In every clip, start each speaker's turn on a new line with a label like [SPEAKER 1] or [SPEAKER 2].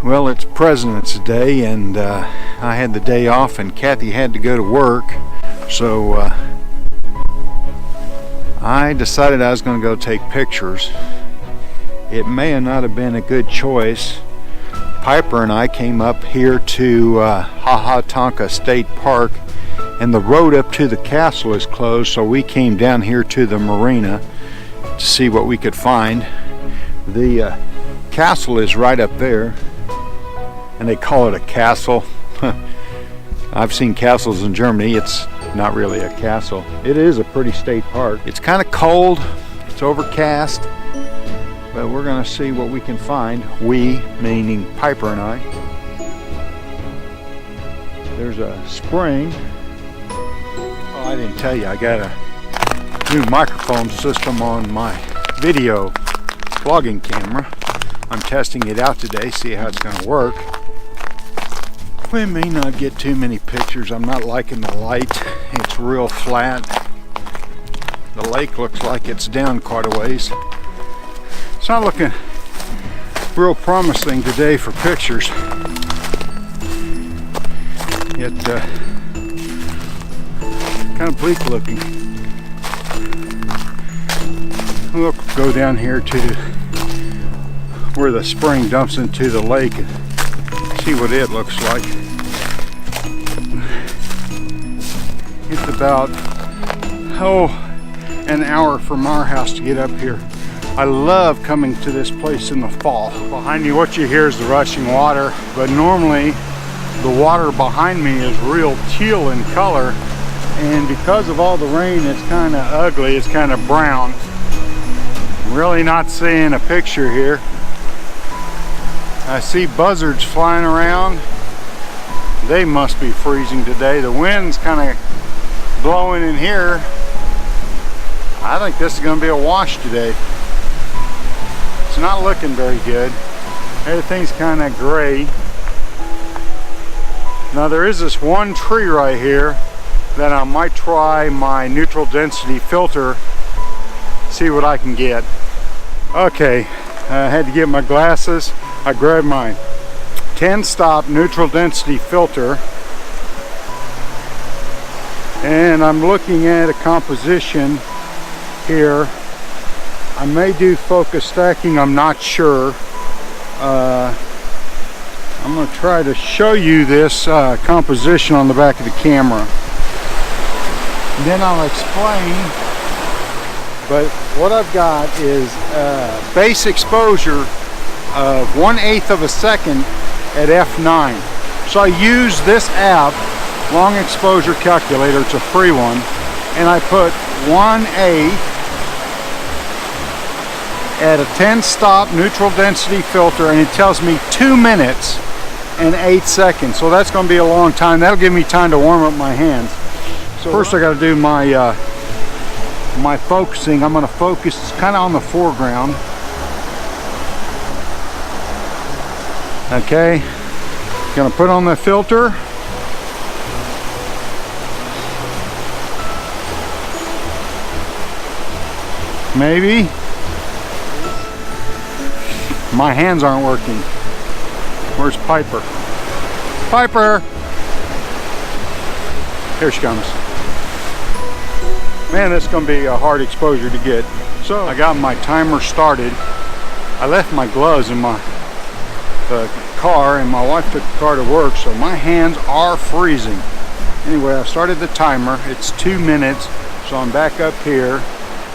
[SPEAKER 1] Well, it's President's Day, and I had the day off, and Kathy had to go to work, so I decided I was going to go take pictures. It may not have been a good choice. Piper and I came up here to Ha Tonka State Park, and the road up to the castle is closed, so we came down here to the marina to see what we could find. The castle is right up there, and they call it a castle. I've seen castles in Germany. It's not really a castle. It is a pretty state park. It's kind of cold, it's overcast, but we're gonna see what we can find. We, meaning Piper and I. There's a spring. Oh, I didn't tell you, I got a new microphone system on my video vlogging camera. I'm testing it out today, see how it's gonna work. We may not get too many pictures. I'm not liking the light. It's real flat. The lake looks like it's down quite a ways. It's not looking real promising today for pictures. It kind of bleak looking. We'll go down here to where the spring dumps into the lake and see what it looks like. It's about an hour from our house to get up here. I love coming to this place in the fall. Behind you, what you hear is the rushing water, but normally the water behind me is real teal in color, and because of all the rain, it's kind of ugly. It's kind of brown. I'm really not seeing a picture here. I see buzzards flying around. They must be freezing today. The wind's kind of blowing in here. I think this is going to be a wash today. It's not looking very good. Everything's kind of gray. Now there is this one tree right here that I might try my neutral density filter, see what I can get. Okay, I had to get my glasses. I grabbed my 10-stop neutral density filter, and I'm looking at a composition here. I may do focus stacking, I'm not sure. I'm going to try to show you this composition on the back of the camera. And then I'll explain. But what I've got is base exposure of 1/8 of a second at f9. So I use this app, Long Exposure Calculator. It's a free one, and I put 1/8 at a 10-stop neutral density filter, and it tells me 2 minutes and 8 seconds. So that's going to be a long time. That'll give me time to warm up my hands. So first I got to do my my focusing. I'm going to focus kind of on the foreground. Okay, going to put on the filter. Maybe. My hands aren't working. Where's Piper? Piper! Here she comes. Man, this is going to be a hard exposure to get. So I got my timer started. I left my gloves in the car, and my wife took the car to work, so my hands are freezing. Anyway, I started the timer. It's 2 minutes, so I'm back up here.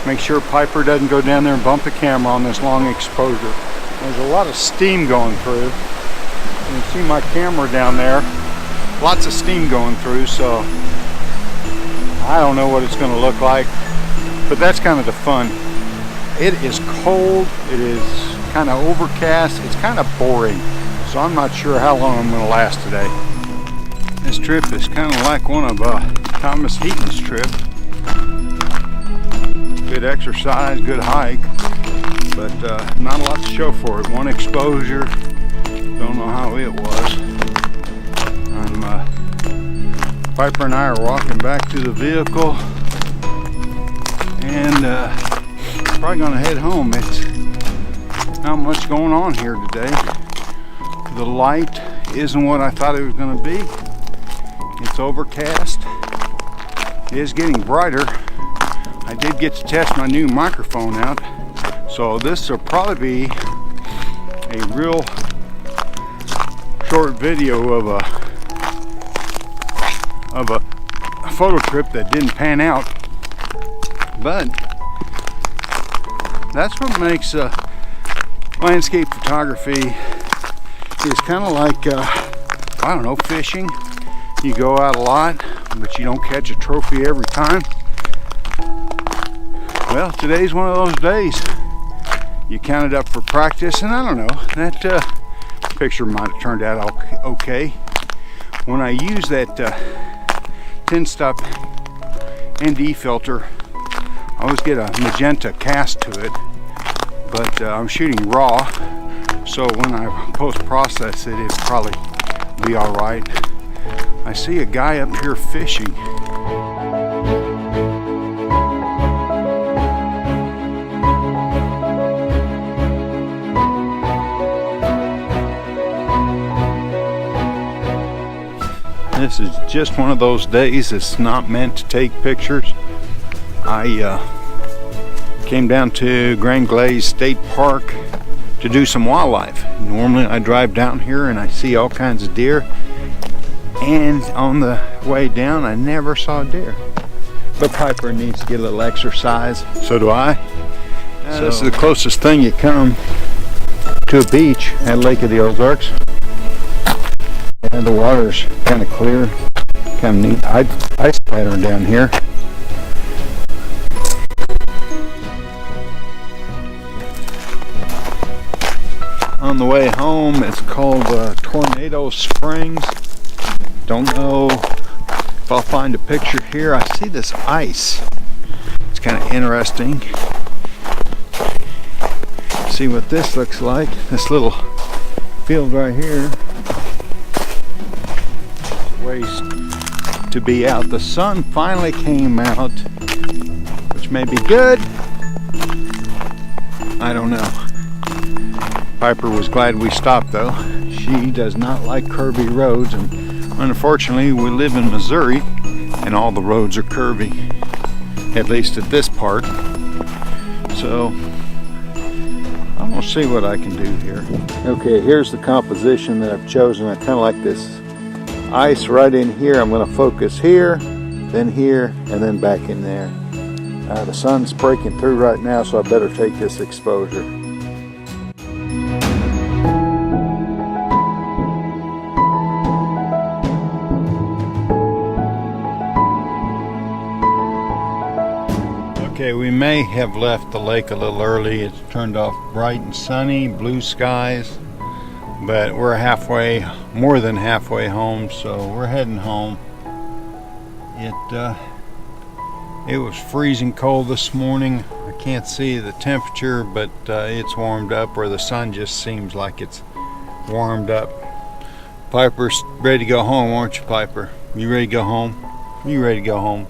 [SPEAKER 1] Make sure Piper doesn't go down there and bump the camera on this long exposure. There's a lot of steam going through. You can see my camera down there. Lots of steam going through, so I don't know what it's going to look like, but that's kind of the fun. It is cold. It is kind of overcast. It's kind of boring, so I'm not sure how long I'm going to last today. This trip is kind of like one of Thomas Heaton's trip. Good exercise, good hike, but not a lot to show for it. One exposure. Don't know how it was. Piper and I are walking back to the vehicle, and probably going to head home. It's not much going on here today. The light isn't what I thought it was going to be. It's overcast. It is getting brighter. I did get to test my new microphone out, so this will probably be a real short video of a photo trip that didn't pan out. But that's what makes landscape photography. It's kind of like I don't know, fishing. You go out a lot, but you don't catch a trophy every time. Well, today's one of those days. You count it up for practice, and I don't know, that picture might have turned out okay. When I use that 10-stop ND filter, I always get a magenta cast to it, but I'm shooting raw, so when I post-process it, it'll probably be all right. I see a guy up here fishing. This is just one of those days it's not meant to take pictures. I came down to Grand Glazed State Park to do some wildlife. Normally I drive down here and I see all kinds of deer, and on the way down I never saw a deer. But Piper needs to get a little exercise. So do I. So this is the closest thing you come to a beach at Lake of the Ozarks. And the water's kind of clear, kind of neat ice pattern down here. On the way home, it's called Tornado Springs. Don't know if I'll find a picture here. I see this ice. It's kind of interesting. See what this looks like. This little field right here. Ways to be out. The sun finally came out, which may be good. I don't know. Piper was glad we stopped though. She does not like curvy roads, and unfortunately we live in Missouri and all the roads are curvy, at least at this part. So I'm gonna see what I can do here. Okay, here's the composition that I've chosen. I kind of like this ice right in here. I'm going to focus here, and then back in there. The sun's breaking through right now, so I better take this exposure. Okay, we may have left the lake a little early. It's turned off bright and sunny, blue skies. But we're halfway, more than halfway home, so we're heading home. It was freezing cold this morning. I can't see the temperature, but it's warmed up, or the sun just seems like it's warmed up. Piper's ready to go home, aren't you, Piper? You ready to go home? You ready to go home?